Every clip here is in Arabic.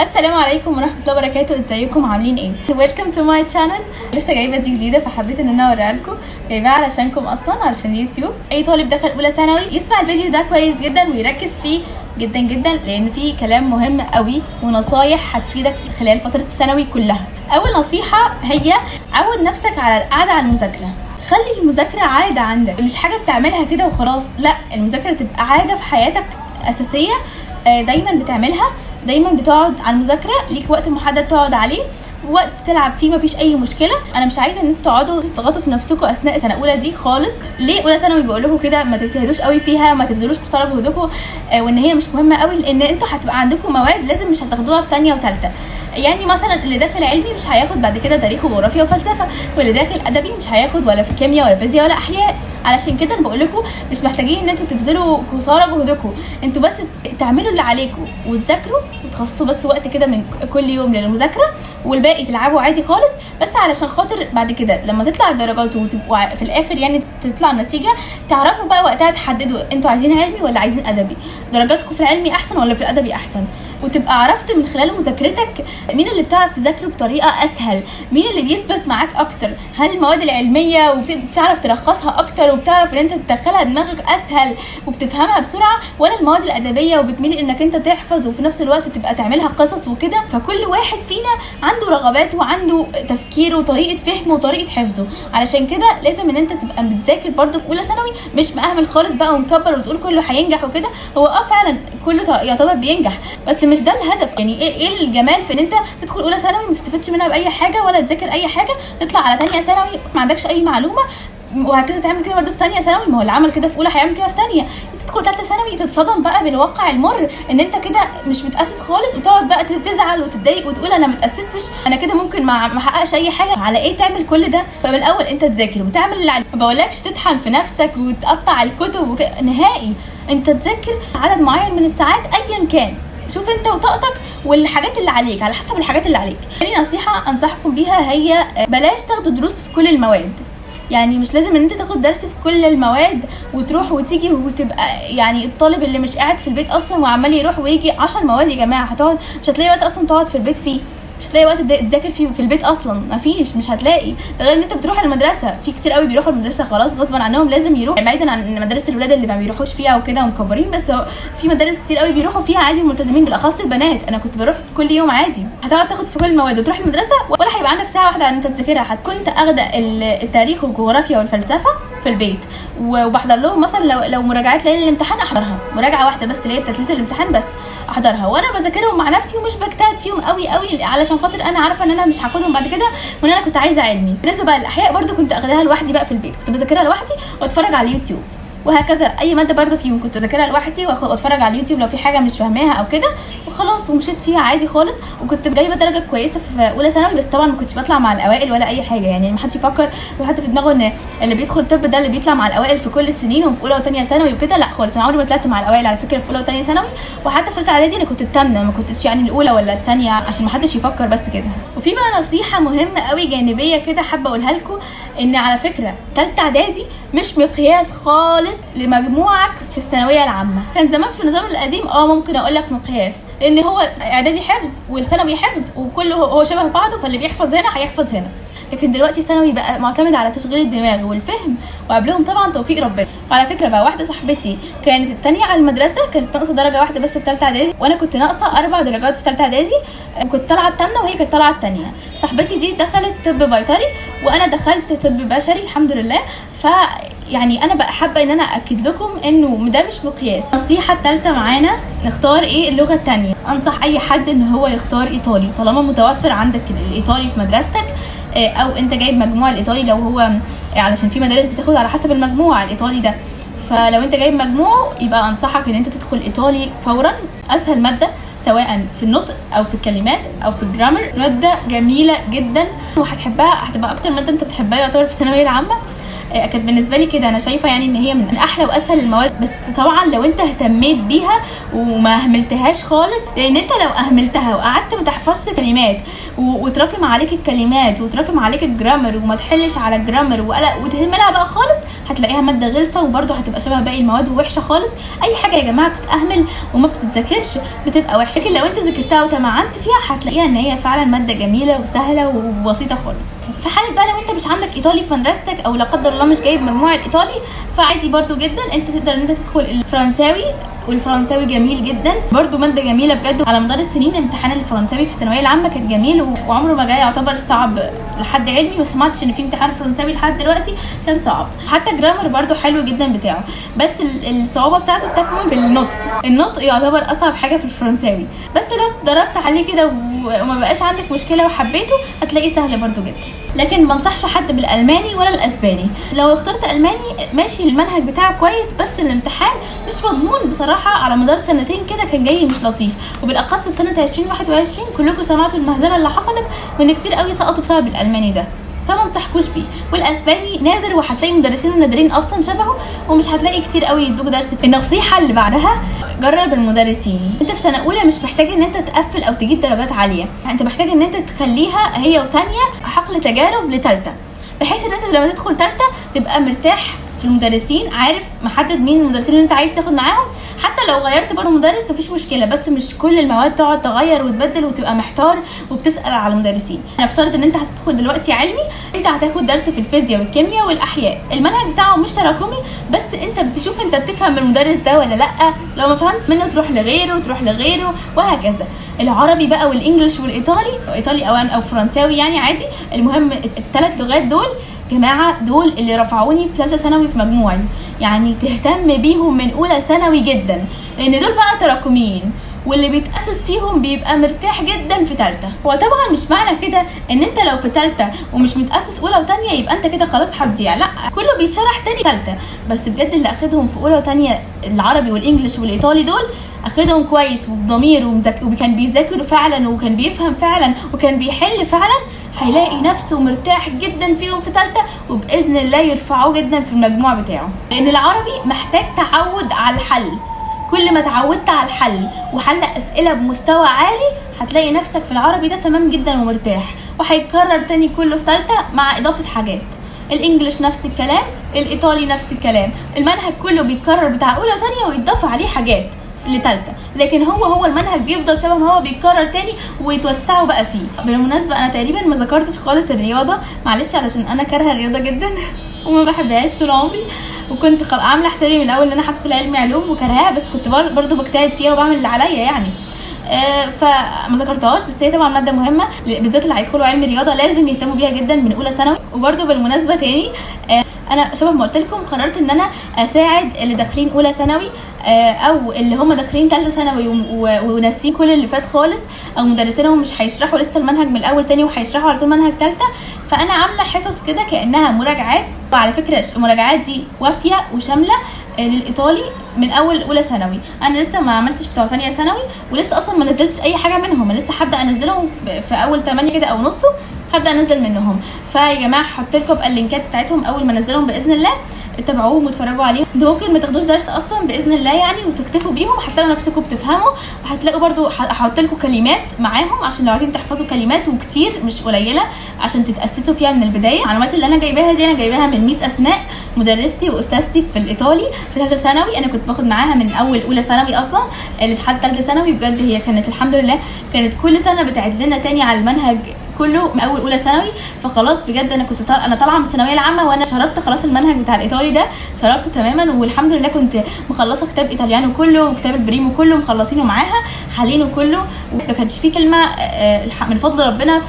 السلام عليكم ورحمه الله وبركاته. ازيكم عاملين ايه؟ ويلكم تو ماي شانل. لسه جايبه دي جديده فحبيت ان انا اوريها لكم، جايباها علشانكم اصلا علشان اليوتيوب. اي طالب دخل اولى ثانوي يسمع الفيديو ده كويس جدا ويركز فيه جدا جدا، لان فيه كلام مهم قوي ونصايح هتفيدك خلال فتره الثانوي كلها. اول نصيحه هي عود نفسك على القعده على المذاكره. خلي المذاكره عاده عندك، مش حاجه بتعملها كده وخلاص، لا، المذاكره تبقى عاده في حياتك اساسيه، دايما بتعملها، دايما بتقعد على المذاكره، ليك وقت محدد تقعد عليه، وقت تلعب فيه مفيش اي مشكله. انا مش عايزه ان انتوا تقعدوا تضغطوا في نفسكم اثناء سنه اولى دي خالص. ليه اولى ثانوي بقول لكم كده؟ ما تجتهدوش قوي فيها، ما تبذلوش قصارى جهدكم، وان هي مش مهمه قوي، لان انتوا هتبقى عندكم مواد لازم مش هتاخدوها في ثانيه وثالثه. يعني مثلا اللي داخل علمي مش هياخد بعد كده تاريخ وجغرافيا وفلسفه، واللي داخل ادبي مش هياخد ولا في كيمياء ولا فيزياء ولا احياء. علشان كده انا بقول لكم مش محتاجين ان انتوا تبذلوا قصارى جهدكم، انتوا بس تعملوا اللي عليكم وتذاكروا وتخصصوا بس وقت كده من كل يوم للمذاكره، والباقي تلعبوا عادي خالص، بس علشان خاطر بعد كده لما تطلع الدرجات وتبقوا في الاخر يعني تطلع النتيجه، تعرفوا بقى وقتها تحددوا انتوا عايزين علمي ولا عايزين ادبي، درجاتكم في العلمي احسن ولا في الادبي احسن. وتبقى عرفت من خلال مذاكرتك مين اللي بتعرف تذاكره بطريقه اسهل، مين اللي بيثبت معاك اكتر، هل المواد العلميه وبتعرف تلخصها اكتر وبتعرف ان انت تدخلها دماغك اسهل وبتفهمها بسرعه، ولا المواد الادبيه وبتميل انك انت تحفظ وفي نفس الوقت تبقى تعملها قصص وكده. فكل واحد فينا عنده رغبات وعنده تفكير وطريقه فهم وطريقه حفظه، علشان كده لازم ان انت تبقى بتذاكر برده في اولى ثانوي، مش مأهمل خالص بقى ومكبر وتقول كله هينجح وكده. هو فعلا كله يعتبر بينجح، بس مش ده الهدف. يعني ايه الجمال في ان انت تدخل اولى ثانوي ما تستفدش منها باي حاجه ولا تذاكر اي حاجه، تطلع على ثانيه ثانوي ما عندكش اي معلومه، وهكذا تعمل كده برده في ثانيه ثانوي. ما هو اللي عمل كده في اولى هيعمل كده في ثانيه. تدخل ثالثه ثانوي تتصدم بقى بالواقع المر ان انت كده مش متاسس خالص، وتقعد بقى تزعل وتتضايق وتقول انا ما اتاسستش، انا كده ممكن ما احققش اي حاجه. على ايه تعمل كل ده؟ فمن الاول انت تذاكر وتعمل اللي عليك. ما بقولكش تطحن في نفسك وتقطع الكتب نهائي، انت تذاكر عدد معين من الساعات ايا كان، شوف انت وطاقتك والحاجات اللي عليك على حسب الحاجات اللي عليك. يعني نصيحه انصحكم بيها هي بلاش تاخدوا دروس في كل المواد. يعني مش لازم ان انت تاخد درس في كل المواد وتروح وتيجي وتبقى يعني الطالب اللي مش قاعد في البيت اصلا وعمال يروح ويجي 10 مواد. يا جماعه هتقعد مش هتلاقي وقت اصلا تقعد في البيت فيه، مش هتلاقي وقت تذاكر في البيت اصلا، مفيش، مش هتلاقي. ده غير ان انت بتروح المدرسه، في كتير قوي بيروحوا المدرسه خلاص غصبا عنهم لازم يروحوا، بعيدا عن مدارس الولاد اللي ما بيروحوش فيها وكده ومكبرين، بس في مدارس كتير قوي بيروحوا فيها عادي ملتزمين، بالاخص البنات. انا كنت بروح كل يوم عادي. هتقعد تاخد في كل المواد وتروح المدرسه ولا هيبقى عندك ساعه واحده ان انت تذاكرها. كنت اخده التاريخ والجغرافيا والفلسفه في البيت، وبحضر لهم مثلا لو مراجعات ليله الامتحان احضرها، مراجعه واحده بس اللي هي بتاعت ليله الامتحان بس احضرها، وانا بذاكرهم مع نفسي ومش بجتهد فيهم قوي علشان خاطر انا عارفه ان انا مش هاخدهم بعد كده، وان انا كنت عايزه علمي. بالنسبه بقى الاحياء برده كنت اخدها لوحدي بقى في البيت، كنت بذاكرها لوحدي واتفرج على اليوتيوب، وهكذا اي ماده برده فيهم كنت اذاكرها لوحدي واتفرج على اليوتيوب لو في حاجه مش فاهماها او كده وخلاص، ومشيت فيها عادي خالص. وكنت جايبه درجه كويسه في اولى ثانوي، بس طبعا ما كنتش بطلع مع الاوائل ولا اي حاجه. يعني ما حدش يفكر وحتى في دماغه ان اللي بيدخل طب ده اللي بيطلع مع الاوائل في كل السنين وفي اولى وثانيه ثانوي وكده، لا خالص. انا عمري ما طلعت مع الاوائل على فكره في اولى وثانيه ثانوي، وحتى في ثالثه اعدادي انا كنت الثامنه، ما كنتش يعني الاولى ولا الثانيه، عشان ما حدش يفكر بس كده. وفي بقى نصيحه مهمه قوي جانبيه كده حابه اقولها لكم، ان على فكره ثالثه اعدادي مش مقياس خالص لمجموعك في الثانويه العامه. كان زمان في النظام القديم ممكن اقول لك مقياس، لان هو اعدادي حفظ والثانوي حفظ وكله هو شبه بعضه، فاللي بيحفظ هنا هيحفظ هنا. لكن دلوقتي الثانوي بقى معتمد على تشغيل الدماغ والفهم، وقبلهم طبعا توفيق ربنا. وعلى فكره بقى واحده صاحبتي كانت الثانيه على المدرسه، كانت ناقصه درجه واحده بس في ثالثه اعدادي، وانا كنت ناقصه 4 درجات في ثالثه اعدادي، كنت طالعه الثامنه وهي كانت طالعه الثانيه. صاحبتي دي دخلت طب بيطري وانا دخلت طب بشري الحمد لله. يعني انا بقى حابه ان انا اكد لكم انه ده مش مقياس. النصيحه الثالثه معانا نختار ايه اللغه الثانيه. انصح اي حد ان هو يختار ايطالي طالما متوفر عندك الايطالي في مدرستك، او انت جايب مجموع الايطالي لو هو، علشان في مدارس بتاخد على حسب المجموع الايطالي ده، فلو انت جايب مجموعه يبقى انصحك ان انت تدخل ايطالي فورا. اسهل ماده سواء في النطق او في الكلمات او في الجرامر، ماده جميله جدا وهتحبها، هتبقى اكتر ماده انت بتحبها يعتبر في الثانويه العامه. كانت بالنسبه لي كده، انا شايفه يعني ان هي من احلى واسهل المواد. بس طبعا لو انت اهتميت بيها وما اهملتهاش خالص، لان انت لو اهملتها وقعدت ما تحفظش كلمات وتراكم عليك الكلمات وتراكم عليك الجرامر وما تحلش على الجرامر وتهملها بقى خالص، هتلاقيها ماده غلسه وبرده هتبقى شبه باقي المواد ووحشه خالص. اي حاجه يا جماعه بتتاهمل وما بتتذاكرش بتبقى وحشه، لكن لو انت ذاكرتها وتمعنت فيها هتلاقيها ان هي فعلا ماده جميله وسهله وبسيطه خالص. في حاله بقى لو انت مش عندك ايطالي في مدرستك او لا قدر الله مش جايب مجموع الايطالي، فعادي برده جدا انت تقدر ان انت تدخل الفرنساوي، والفرنساوي جميل جدا برده، ماده جميله بجد. على مدار السنين امتحان الفرنساوي في الثانويه العامه كان جميل وعمره ما جاي يعتبر صعب لحد علمي. ما سمعتش ان في امتحان فرنساوي لحد دلوقتي كان صعب. حتى جرامر برده حلو جدا بتاعه، بس الصعوبه بتاعته بتكمن في النطق يعتبر اصعب حاجه في الفرنساوي. بس لو اتدربت عليه كده وما بقاش عندك مشكله وحبيته هتلاقيه سهل برده جدا. لكن ما انصحش حد بالالماني ولا الاسباني. لو اخترت الماني ماشي، المنهج بتاعه كويس، بس الامتحان مش مضمون بصراحه. على مدار سنتين كده كان جاي مش لطيف، وبالاخص في سنه 2021 كلكم سمعتوا المهزله اللي حصلت وان كتير قوي سقطوا بسبب الالماني ده، فما انصحكوش بيه. والاسباني نادر، وهتلاقي مدرسين نادرين اصلا شبهه، ومش هتلاقي كتير قوي يدوك درس. النصيحه اللي بعدها جرب المدرسين. انت في سنه اولى مش محتاج ان انت تقفل او تجيب درجات عاليه، انت محتاج ان انت تخليها هي وثانيه حقل تجارب لثالثه، بحيث ان انت لما تدخل ثالثه تبقى مرتاح في المدرسين، عارف محدد مين المدرسين اللي انت عايز تاخد معاهم. حتى لو غيرت برضه مدرس مفيش مشكله، بس مش كل المواد تقعد تغير وتبدل وتبقى محتار وبتسال على المدرسين. انا افترض ان انت هتدخل دلوقتي علمي، انت هتاخد درس في الفيزياء والكيمياء والاحياء، المنهج بتاعه مش تراكمي، بس انت بتشوف انت بتفهم المدرس ده ولا لا. لو ما فهمتش منه تروح لغيره وهكذا. العربي بقى والانجليش والايطالي او فرنساوي يعني عادي. المهم الثلاث لغات دول جماعه، دول اللي رفعوني في ثالثه ثانوي في مجموعي، يعني تهتم بيهم من اولى ثانوي جدا، لان دول بقى تراكميين واللي بيتاسس فيهم بيبقى مرتاح جدا في ثالثه. وطبعا مش معنى كده ان انت لو في ثالثه ومش متاسس اولى وثانيه يبقى انت كده خلاص هتضيع، لا، كله بيتشرح تاني ثالثه. بس بجد اللي اخدهم في اولى وثانيه العربي والانجليش والايطالي دول اخدهم كويس وبضمير وكان بيذاكر فعلا وكان بيفهم فعلا وكان بيحل فعلا، هيلاقي نفسه مرتاح جدا فيهم في ثالثه، وباذن الله يرفعوه جدا في المجموع بتاعه. لان العربي محتاج تعود على الحل، كل ما تعودت على الحل وحل اسئله بمستوى عالي هتلاقي نفسك في العربي ده تمام جدا ومرتاح، وهيتكرر تاني كله في ثالثه مع اضافه حاجات. الانجليش نفس الكلام، الايطالي نفس الكلام، المنهج كله بيتكرر بتاع اولى وثانيه ويتضاف عليه حاجات لثالثه، لكن هو المنهج بيفضل شبه ما هو، بيتكرر تاني ويتوسعوا بقى فيه. بالمناسبه انا تقريبا ما ذكرتش خالص الرياضه، معلش علشان انا كارهه الرياضه جدا وما بحبهاش طول عمري، وكنت عامله حسابي من الاول ان انا هدخل علمي علوم وكرهاها، بس كنت برضو بجتهد فيها وبعمل اللي عليا يعني. فما ذكرتهاش، بس هي طبعا ماده مهمه، بالذات اللي هيدخلوا علم رياضه لازم يهتموا بيها جدا من اولى ثانوي. وبرضو بالمناسبه تاني انا شبه ما قلت لكم قررت ان انا اساعد اللي داخلين اولى ثانوي او اللي هم داخلين ثالثه ثانوي وناسين كل اللي فات خالص، او مدرسينهم مش هيشرحوا لسه المنهج من الاول تاني وهيشرحوا على طول منهج ثالثه. فانا عامله حصص كده كانها مراجعات، وعلى فكره المراجعات دي وافيه وشامله للايطالي من اول اولى ثانوي. انا لسه ما عملتش بتوع ثانيه ثانوي، ولسه اصلا ما نزلتش اي حاجه منهم، انا لسه هبدا انزلهم في اول 8 كده او نصه، هبدا انزل منهم. فيا جماعه هحط لكم اللينكات بتاعتهم اول ما انزلهم باذن الله، تتابعوهم وتتفرجوا عليهم. ده ممكن ما تاخدوش درس اصلا باذن الله يعني، وتكتفوا بيهم، هتلاقوا نفسكم بتفهموا. وهتلاقوا برضو هحط لكم كلمات معاهم عشان لو عايزين تحفظوا كلمات، وكتير مش قليله عشان تتاسسوا فيها من البدايه. المعلومات اللي انا جايباها دي انا جايباها من ميس اسماء، مدرستي واستاذتي في الايطالي في ثالثه ثانوي. انا كنت باخد معاها من اول اولى ثانوي اصلا لحد ثالثه ثانوي. بجد هي كانت الحمد لله كانت كل سنه بتعيد لنا تاني على المنهج كله من اول اولى ثانوي. فخلاص بجد انا كنت انا طالعه من الثانويه العامه وانا شربت خلاص المنهج بتاع الايطالي ده، شربته تماما، والحمد لله كنت مخلصه كتاب ايطاليانو كله وكتاب البريمو كله مخلصينه معاها، حالينه كله. ما كانش فيه كلمه من فضل ربنا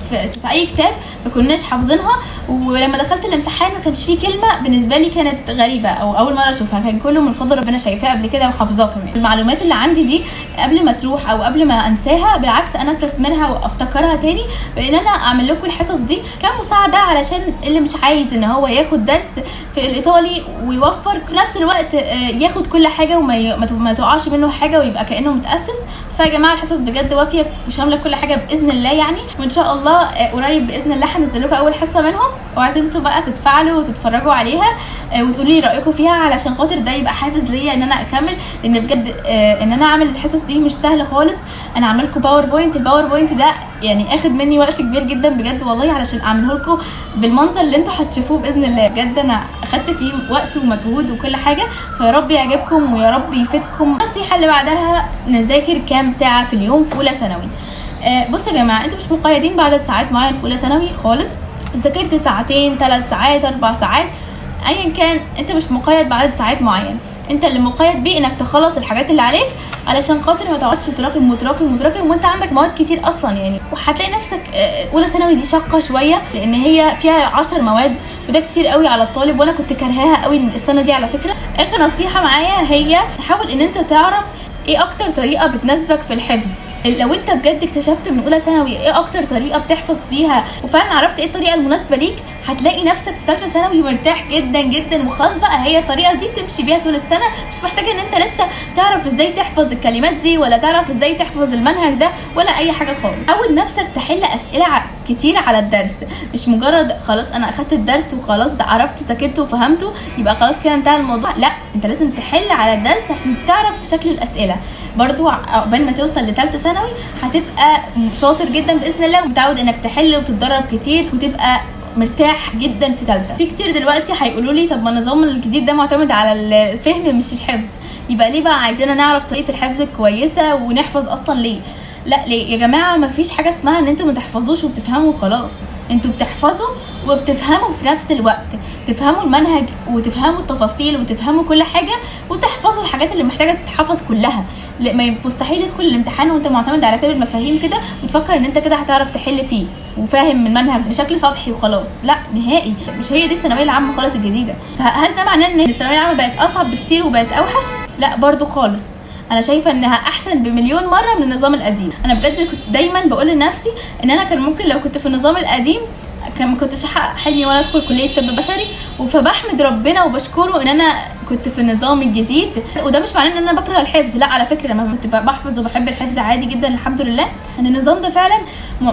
في اي كتاب ما كناش حافظينها. ولما دخلت الامتحان ما كانش فيه كلمه بالنسبه لي كانت غريبه او اول مره اشوفها، كان كله من فضل ربنا، شايفاه قبل كده وحافظاه كمان. المعلومات اللي عندي دي قبل ما تروح او قبل ما انساها بالعكس انا استثمرها وافتكرها تاني، بان انا اعمل لكم الحصص دي كمساعده علشان اللي مش عايز ان هو ياخد درس في الايطالي ويوفر في نفس الوقت ياخد كل حاجه وما تقعش منه حاجه ويبقى كانه متاسس. فيا جماعه الحصص بجد وافيه وشامله كل حاجه باذن الله يعني، وان شاء الله قريب باذن الله هنزل لكم اول حصه منهم. اوعوا تنسوا بقى تتفاعلوا وتتفرجوا عليها وتقولوا لي رايكم فيها علشان خاطر ده يبقى حافز ليا ان انا اكمل، لان بجد ان انا اعمل الحصص دي مش سهله خالص. انا عامله لكم باوربوينت، الباوربوينت ده يعني اخد مني وقت كبير جدا بجد والله علشان اعمله لكم بالمنظر اللي انتوا هتشوفوه باذن الله. بجد انا اخدت فيه وقت ومجهود وكل حاجه، فيا رب يعجبكم ويا رب يفيدكم. النصيحه اللي بعدها نذاكر كام ساعه في اليوم في اولى ثانوي. بصوا يا جماعه انتوا مش مقيدين بعدد ساعات معين في اولى ثانوي خالص. ذاكرت ساعتين 3 ساعات 4 ساعات ايا كان، انت مش مقيد بعدد ساعات معين، انت اللي مقيد بيه انك تخلص الحاجات اللي عليك علشان خاطر ما تقعدش تراكم وانت عندك مواد كتير اصلا يعني. وهتلاقي نفسك اولى ثانوي دي شاقه شويه لان هي فيها 10 مواد وده كتير قوي على الطالب، وانا كنت كارهاها قوي السنه دي على فكره. اخر نصيحه معايا هي حاول ان انت تعرف ايه اكتر طريقه بتناسبك في الحفظ. لو انت بجد اكتشفت من اولى ثانوي ايه اكتر طريقه بتحفظ فيها وفعلا عرفت ايه الطريقه المناسبه ليك، هتلاقي نفسك في ثالثه ثانوي مرتاح جدا جدا وخلاص بقى هي الطريقه دي تمشي بيها طول السنه. مش محتاجه ان انت لسه تعرف ازاي تحفظ الكلمات دي ولا تعرف ازاي تحفظ المنهج ده ولا اي حاجه خالص. عود نفسك تحل اسئله كتير على الدرس، مش مجرد خلاص انا اخدت الدرس وخلاص ده عرفته ذاكرته وفهمته يبقى خلاص كده انتهى الموضوع. لا، انت لازم تحل على الدرس عشان تعرف شكل الاسئله. برضو قبل ما توصل لثالثه ثانوي هتبقى شاطر جدا باذن الله ومتعود انك تحل وتتدرب كتير وتبقى مرتاح جدا في ثالثه. في كتير دلوقتي هيقولوا لي طب ما النظام الجديد ده معتمد على الفهم مش الحفظ، يبقى ليه بقى عايزيننا نعرف طريقه الحفظ كويسه ونحفظ اصلا ليه؟ لا ليه يا جماعه؟ ما فيش حاجه اسمها ان انتوا ما تحفظوش وبتفهموا خلاص، انتوا بتحفظوا وبتفهموا في نفس الوقت، تفهموا المنهج وتفهموا التفاصيل وتفهموا كل حاجه وتحفظوا الحاجات اللي محتاجه تتحفظ كلها. ما مستحيل تدخل الامتحان وانت معتمد على كتاب المفاهيم كده وتفكر ان انت كده هتعرف تحل فيه وفاهم المنهج بشكل سطحي وخلاص. لا نهائي، مش هي دي الثانويه العامه خالص الجديده. فهل ده معناه ان الثانويه العامه بقت اصعب بكتير وبقت اوحش؟ لا برضو خالص، انا شايفه انها احسن بمليون مره من النظام القديم. انا بجد كنت دايما بقول لنفسي ان انا كان ممكن لو كنت في النظام القديم ما كنتش احقق حلمي ولا ادخل كليه طب بشري، فبحمد ربنا وبشكره ان انا كنت في النظام الجديد. وده مش معناه ان انا بكره الحفظ، لا على فكره انا كنت بحفظ وبحب الحفظ عادي جدا الحمد لله. ان النظام ده فعلا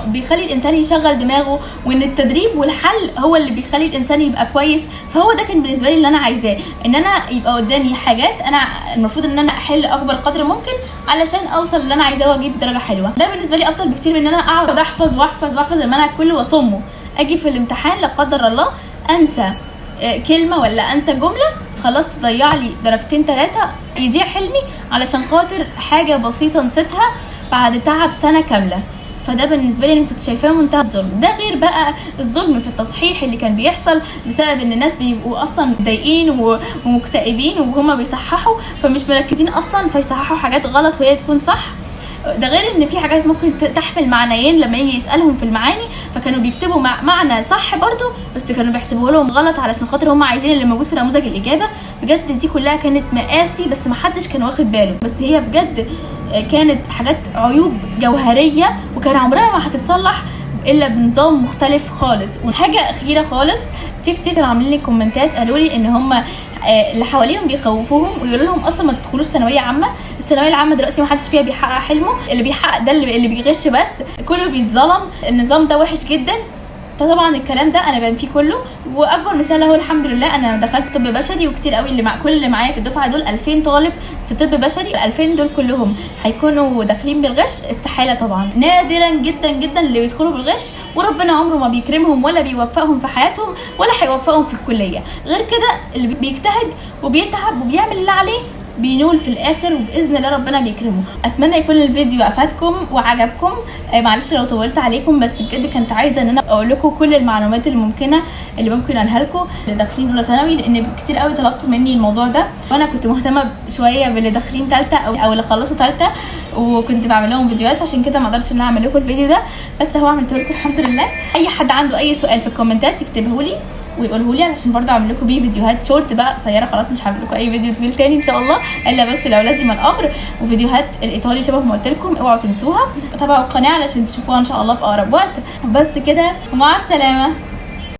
بيخلي الانسان يشغل دماغه، وان التدريب والحل هو اللي بيخلي الانسان يبقى كويس. فهو ده كان بالنسبه لي اللي انا عايزاه، ان انا يبقى قدامي حاجات انا المفروض ان انا احل اكبر قدر ممكن علشان اوصل اللي انا عايزاه واجيب درجه حلوه. ده بالنسبه لي افضل بكتير من ان انا اقعد احفظ واحفظ المنهج كله واصمه، اجي في الامتحان لا قدر الله انسى كلمه ولا انسى جمله خلاص تضيع لي درجتين 3 يضيع حلمي علشان خاطر حاجه بسيطه نسيتها بعد تعب سنه كامله. فده بالنسبه لي انا كنت شايفاه منتهى الظلم. ده غير بقى الظلم في التصحيح اللي كان بيحصل بسبب ان الناس بيبقوا اصلا متضايقين ومكتئبين وهما بيصححوا فمش مركزين اصلا فيصححوا حاجات غلط وهي تكون صح. ده غير ان في حاجات ممكن تحمل معنيين لما يجي يسالهم في المعاني فكانوا بيكتبوا معنى صح برضو بس كانوا بيحسبوه لهم غلط علشان خاطر هم عايزين اللي موجود في نموذج الاجابه. بجد دي كلها كانت مقاسي بس ما حدش كان واخد باله، بس هي بجد كانت حاجات عيوب جوهريه وكان عمرها ما هتتصلح الا بنظام مختلف خالص. وحاجه اخيره خالص، في كتير كانوا عاملين لي كومنتات قالوا لي ان هم اللي حواليهم بيخوفوهم ويقولوا لهم اصلا ما تدخلوش ثانويه عامه، الثانويه العامه دلوقتي ما حدش فيها بيحقق حلمه، اللي بيحقق ده اللي بيغش بس، كله بيتظلم، النظام ده وحش جدا. طبعا الكلام ده انا بان فيه كله، واكبر مثال اهو الحمد لله انا دخلت طب بشري وكتير قوي اللي كل اللي معايا في الدفعه دول 2000 طالب في طب بشري، ال 2000 دول كلهم هيكونوا داخلين بالغش؟ استحاله طبعا، نادرا جدا جدا اللي بيدخلوا بالغش، وربنا عمره ما بيكرمهم ولا بيوفقهم في حياتهم ولا هيوفقهم في الكليه. غير كده اللي بيجتهد وبيتعب وبيعمل اللي عليه بينول في الاخر وباذن الله ربنا بيكرمه. اتمنى يكون الفيديو افادكم وعجبكم، معلش لو طولت عليكم بس بجد كنت عايزه ان انا اقول لكم كل المعلومات الممكنه اللي ممكن اقولها لكم اللي داخلين اولى ثانوي، لان كتير قوي طلبتوا مني الموضوع ده وانا كنت مهتمه شويه باللي داخلين ثالثه او اللي خلصوا ثالثه. وكنت بعمل لهم فيديوهات، فعشان كده ما اقدرش ان انا اعمل لكم الفيديو ده، بس هو عملته لكم الحمد لله. اي حد عنده اي سؤال في الكومنتات يكتبه لي ويقوله لي علشان برضه اعمل لكم بيه فيديوهات شورت بقى قصيره. خلاص مش هعمل لكم اي فيديو طويل تاني ان شاء الله، الا بس لو لازم الامر. وفيديوهات الايطالي شبه ما قلت لكم اوعوا تنسوها، تابعوا القناه علشان تشوفوها ان شاء الله في اقرب وقت. بس كده ومع السلامه.